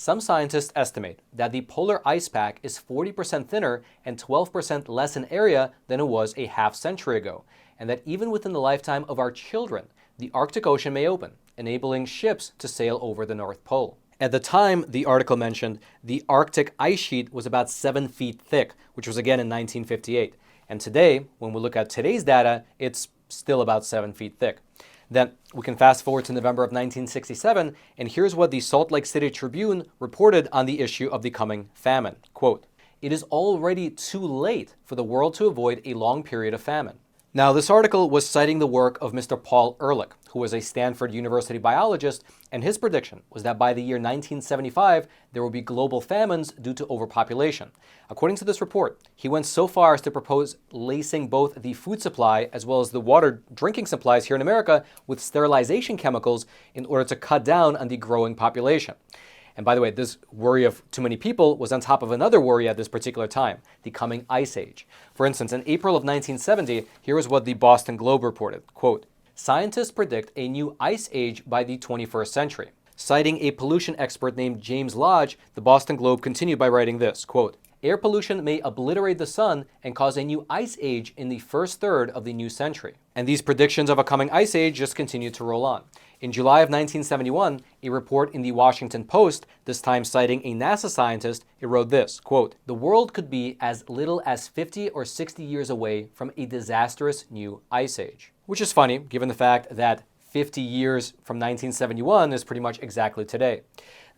Some scientists estimate that the polar ice pack is 40% thinner and 12% less in area than it was a half century ago, and that even within the lifetime of our children, the Arctic Ocean may open, enabling ships to sail over the North Pole. At the time the article mentioned, the Arctic ice sheet was about 7 feet thick, which was again in 1958. And today, when we look at today's data, it's still about 7 feet thick. Then we can fast forward to November of 1967, and here's what the Salt Lake City Tribune reported on the issue of the coming famine. Quote, "It is already too late for the world to avoid a long period of famine." Now, this article was citing the work of Mr. Paul Ehrlich, who was a Stanford University biologist, and his prediction was that by the year 1975, there would be global famines due to overpopulation. According to this report, he went so far as to propose lacing both the food supply as well as the water drinking supplies here in America with sterilization chemicals in order to cut down on the growing population. And by the way, this worry of too many people was on top of another worry at this particular time, the coming ice age. For instance, in April of 1970, here is what the Boston Globe reported, quote, "Scientists predict a new ice age by the 21st century. Citing a pollution expert named James Lodge, the Boston Globe continued by writing this, quote, "Air pollution may obliterate the sun and cause a new ice age in the first third of the new century." And these predictions of a coming ice age just continued to roll on. In July of 1971, a report in the Washington Post, this time citing a NASA scientist, it wrote this, quote, "The world could be as little as 50 or 60 years away from a disastrous new ice age." Which is funny, given the fact that 50 years from 1971 is pretty much exactly today.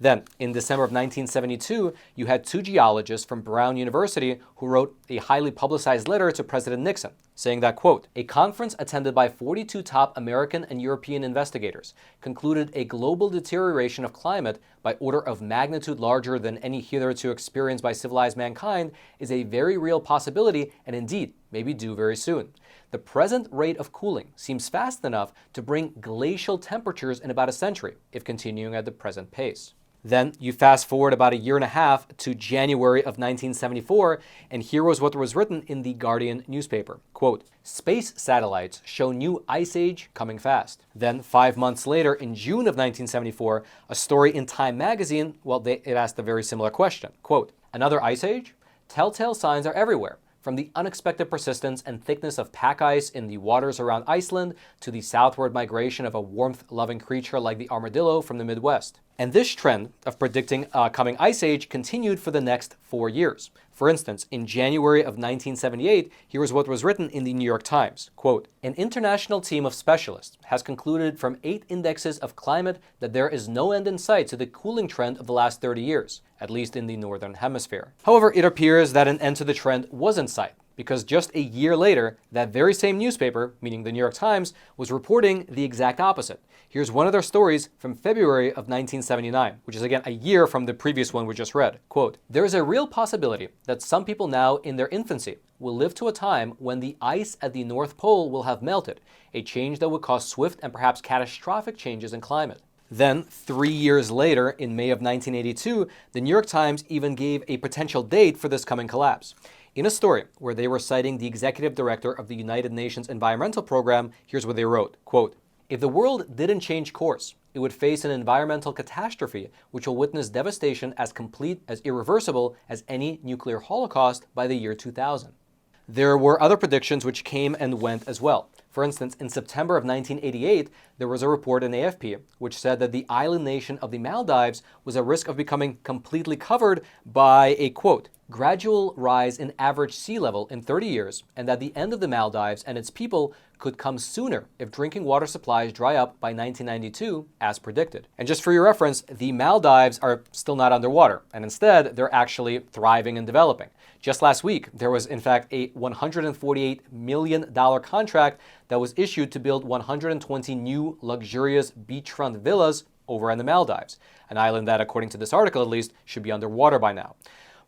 Then, in December of 1972, you had two geologists from Brown University who wrote a highly publicized letter to President Nixon, saying that, quote, "A conference attended by 42 top American and European investigators concluded a global deterioration of climate by order of magnitude larger than any hitherto experienced by civilized mankind is a very real possibility and indeed may be due very soon. The present rate of cooling seems fast enough to bring glacial temperatures in about a century, if continuing at the present pace." Then you fast forward about a year and a half to January of 1974, and here was what was written in the Guardian newspaper. Quote, "Space satellites show new ice age coming fast." Then 5 months later, in June of 1974, a story in Time magazine, it asked a very similar question. Quote, "Another ice age? Telltale signs are everywhere. From the unexpected persistence and thickness of pack ice in the waters around Iceland to the southward migration of a warmth-loving creature like the armadillo from the Midwest." And this trend of predicting a coming ice age continued for the next 4 years. For instance, in January of 1978, here is what was written in the New York Times. Quote, "An international team of specialists has concluded from 8 indexes of climate that there is no end in sight to the cooling trend of the last 30 years, at least in the Northern Hemisphere." However, it appears that an end to the trend was in sight, because just a year later, that very same newspaper, meaning the New York Times, was reporting the exact opposite. Here's one of their stories from February of 1979, which is again a year from the previous one we just read. Quote, "There is a real possibility that some people now in their infancy will live to a time when the ice at the North Pole will have melted, a change that would cause swift and perhaps catastrophic changes in climate." Then, 3 years later, in May of 1982, the New York Times even gave a potential date for this coming collapse. In a story where they were citing the executive director of the United Nations Environmental Program, here's what they wrote, quote, "If the world didn't change course, it would face an environmental catastrophe which will witness devastation as complete, as irreversible as any nuclear holocaust by the year 2000. There were other predictions which came and went as well. For instance, in September of 1988, there was a report in AFP which said that the island nation of the Maldives was at risk of becoming completely covered by a, quote, "gradual rise in average sea level in 30 years, and that the end of the Maldives and its people could come sooner if drinking water supplies dry up by 1992, as predicted." And just for your reference, the Maldives are still not underwater, and instead, they're actually thriving and developing. Just last week, there was in fact a $148 million contract that was issued to build 120 new luxurious beachfront villas over in the Maldives, an island that, according to this article at least, should be underwater by now.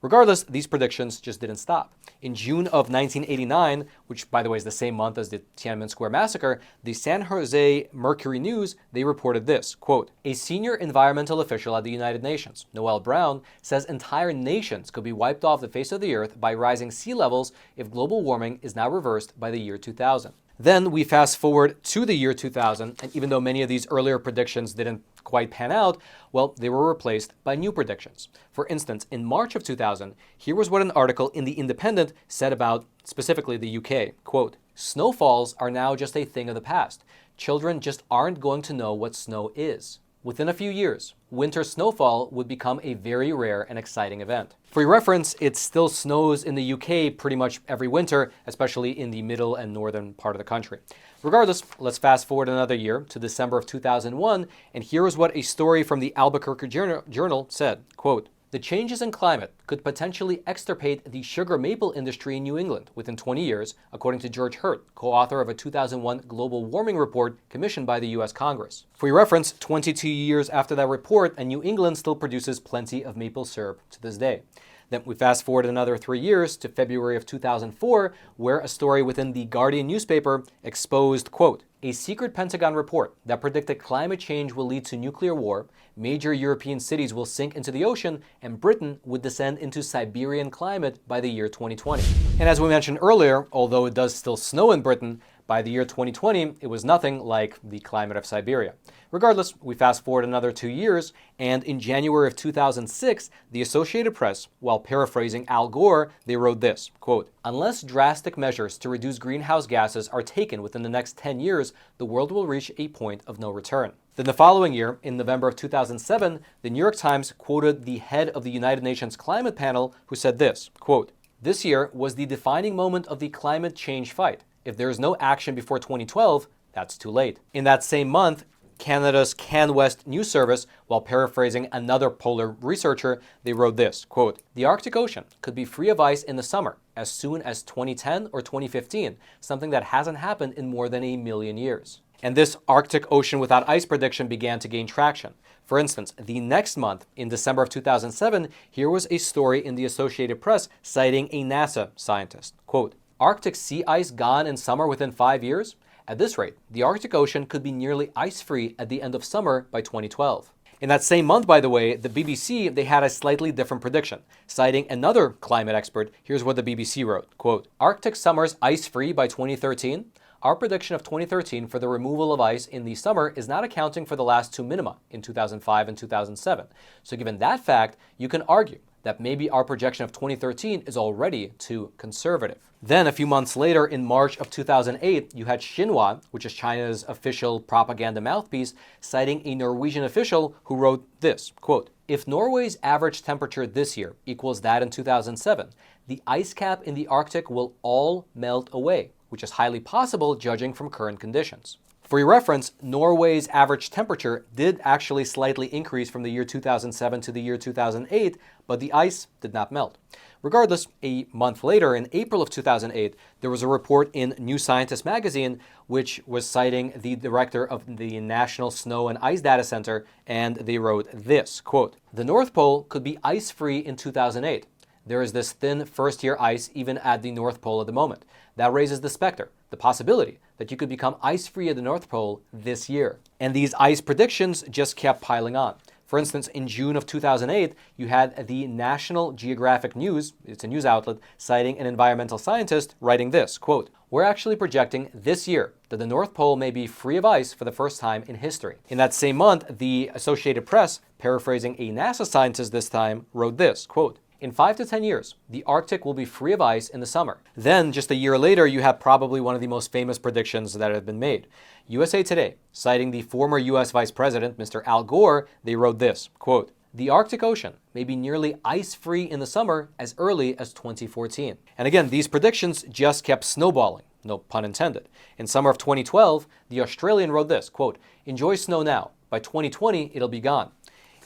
Regardless, these predictions just didn't stop. In June of 1989, which by the way is the same month as the Tiananmen Square massacre, the San Jose Mercury News, they reported this, quote, "A senior environmental official at the United Nations, Noel Brown, says entire nations could be wiped off the face of the earth by rising sea levels if global warming is not reversed by the year 2000. Then we fast forward to the year 2000, and even though many of these earlier predictions didn't quite pan out, well, they were replaced by new predictions. For instance, in March of 2000, here was what an article in The Independent said about specifically the UK. Quote, "Snowfalls are now just a thing of the past. Children just aren't going to know what snow is. Within a few years, winter snowfall would become a very rare and exciting event." For your reference, it still snows in the UK pretty much every winter, especially in the middle and northern part of the country. Regardless, let's fast forward another year to December of 2001, and here is what a story from the Albuquerque Journal said. Quote, "The changes in climate could potentially extirpate the sugar maple industry in New England within 20 years, according to George Hurt, co-author of a 2001 global warming report commissioned by the U.S. Congress." For your reference, 22 years after that report, and New England still produces plenty of maple syrup to this day. Then we fast forward another 3 years to February of 2004, where a story within the Guardian newspaper exposed, quote, "A secret Pentagon report that predicted climate change will lead to nuclear war, major European cities will sink into the ocean, and Britain would descend into Siberian climate by the year 2020. And as we mentioned earlier, although it does still snow in Britain, by the year 2020, it was nothing like the climate of Siberia. Regardless, we fast forward another 2 years, and in January of 2006, the Associated Press, while paraphrasing Al Gore, they wrote this, quote, "Unless drastic measures to reduce greenhouse gases are taken within the next 10 years, the world will reach a point of no return." Then the following year, in November of 2007, the New York Times quoted the head of the United Nations Climate Panel, who said this, quote, "This year was the defining moment of the climate change fight. If there is no action before 2012, that's too late." In that same month, Canada's CanWest News Service, while paraphrasing another polar researcher, they wrote this, quote, "The Arctic Ocean could be free of ice in the summer as soon as 2010 or 2015, something that hasn't happened in more than 1,000,000 years. And this Arctic Ocean without ice prediction began to gain traction. For instance, the next month, in December of 2007, here was a story in the Associated Press citing a NASA scientist, quote, "Arctic sea ice gone in summer within 5 years? At this rate, the Arctic Ocean could be nearly ice-free at the end of summer by 2012. In that same month, by the way, the BBC, they had a slightly different prediction. Citing another climate expert, here's what the BBC wrote, quote, "Arctic summers ice-free by 2013? Our prediction of 2013 for the removal of ice in the summer is not accounting for the last two minima in 2005 and 2007. So given that fact, you can argue that maybe our projection of 2013 is already too conservative." Then a few months later, in March of 2008, you had Xinhua, which is China's official propaganda mouthpiece, citing a Norwegian official who wrote this, quote, "If Norway's average temperature this year equals that in 2007, the ice cap in the Arctic will all melt away, which is highly possible judging from current conditions." For your reference, Norway's average temperature did actually slightly increase from the year 2007 to the year 2008, but the ice did not melt. Regardless, a month later, in April of 2008, there was a report in New Scientist magazine which was citing the director of the National Snow and Ice Data Center, and they wrote this, quote, "The North Pole could be ice-free in 2008. There is this thin first-year ice even at the North Pole at the moment. That raises the specter, the possibility that you could become ice-free at the North Pole this year." And these ice predictions just kept piling on. For instance, in June of 2008, you had the National Geographic News, it's a news outlet, citing an environmental scientist writing this, quote, "We're actually projecting this year that the North Pole may be free of ice for the first time in history." In that same month, the Associated Press, paraphrasing a NASA scientist this time, wrote this, quote, "In 5 to 10 years, the Arctic will be free of ice in the summer." Then, just a year later, you have probably one of the most famous predictions that have been made. USA Today, citing the former US Vice President, Mr. Al Gore, they wrote this, quote, "The Arctic Ocean may be nearly ice-free in the summer as early as 2014. And again, these predictions just kept snowballing, no pun intended. In summer of 2012, the Australian wrote this, quote, "Enjoy snow now. By 2020, it'll be gone."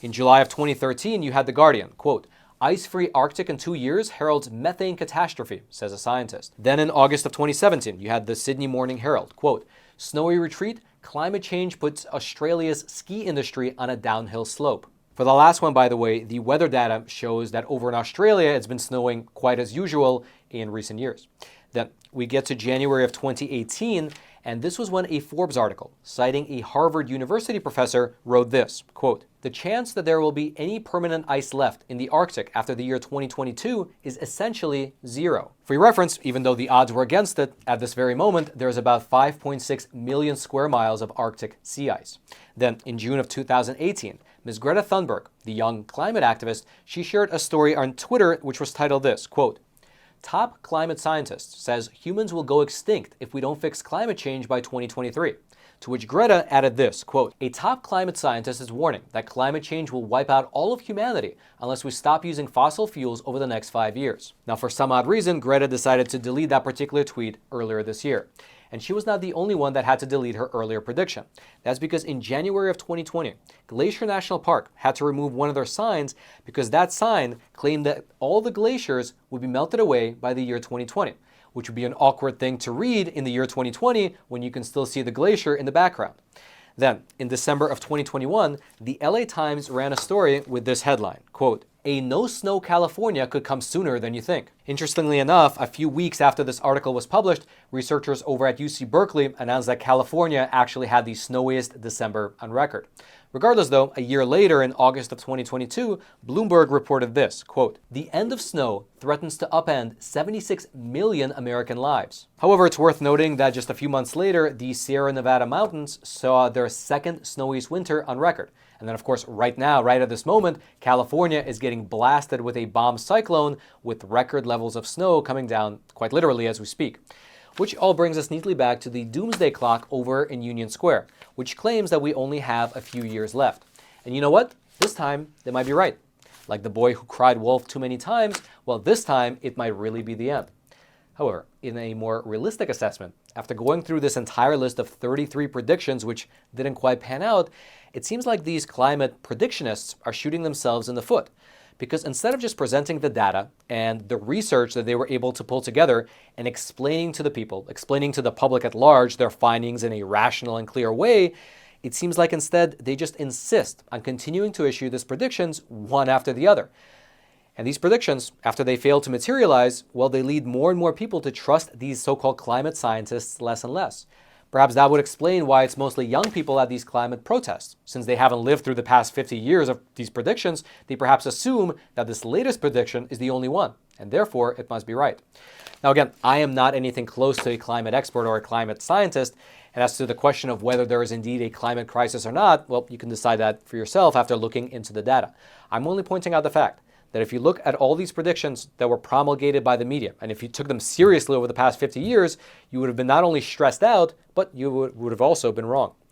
In July of 2013, you had The Guardian, quote, "Ice-free Arctic in 2 years heralds methane catastrophe," says a scientist. Then in August of 2017, you had the Sydney Morning Herald, quote, "Snowy retreat, climate change puts Australia's ski industry on a downhill slope." For the last one, by the way, the weather data shows that over in Australia, it's been snowing quite as usual in recent years. Then we get to January of 2018, And this was when a Forbes article, citing a Harvard University professor, wrote this, quote, "The chance that there will be any permanent ice left in the Arctic after the year 2022 is essentially zero." For your reference, even though the odds were against it, at this very moment, there's about 5.6 million square miles of Arctic sea ice. Then, in June of 2018, Ms. Greta Thunberg, the young climate activist, she shared a story on Twitter which was titled this, quote, "Top climate scientist says humans will go extinct if we don't fix climate change by 2023. To which Greta added this, quote, "A top climate scientist is warning that climate change will wipe out all of humanity unless we stop using fossil fuels over the next 5 years. Now, for some odd reason, Greta decided to delete that particular tweet earlier this year. And she was not the only one that had to delete her earlier prediction. That's because in January of 2020, Glacier National Park had to remove one of their signs because that sign claimed that all the glaciers would be melted away by the year 2020, which would be an awkward thing to read in the year 2020 when you can still see the glacier in the background. Then, in December of 2021, the LA Times ran a story with this headline, quote, "A no-snow California could come sooner than you think." Interestingly enough, a few weeks after this article was published, researchers over at UC Berkeley announced that California actually had the snowiest December on record. Regardless though, a year later, in August of 2022, Bloomberg reported this, quote, "The end of snow threatens to upend 76 million American lives." However, it's worth noting that just a few months later, the Sierra Nevada mountains saw their second snowiest winter on record. And then, of course, right now, right at this moment, California is getting blasted with a bomb cyclone with record levels of snow coming down quite literally as we speak. Which all brings us neatly back to the doomsday clock over in Union Square, which claims that we only have a few years left. And you know what? This time, they might be right. Like the boy who cried wolf too many times, well, this time, it might really be the end. However, in a more realistic assessment, after going through this entire list of 33 predictions which didn't quite pan out, it seems like these climate predictionists are shooting themselves in the foot. Because instead of just presenting the data and the research that they were able to pull together and explaining to the people, explaining to the public at large their findings in a rational and clear way, it seems like instead they just insist on continuing to issue these predictions one after the other. And these predictions, after they fail to materialize, well, they lead more and more people to trust these so-called climate scientists less and less. Perhaps that would explain why it's mostly young people at these climate protests. Since they haven't lived through the past 50 years of these predictions, they perhaps assume that this latest prediction is the only one, and therefore it must be right. Now again, I am not anything close to a climate expert or a climate scientist, and as to the question of whether there is indeed a climate crisis or not, well, you can decide that for yourself after looking into the data. I'm only pointing out the fact that if you look at all these predictions that were promulgated by the media, and if you took them seriously over the past 50 years, you would have been not only stressed out, but you would have also been wrong.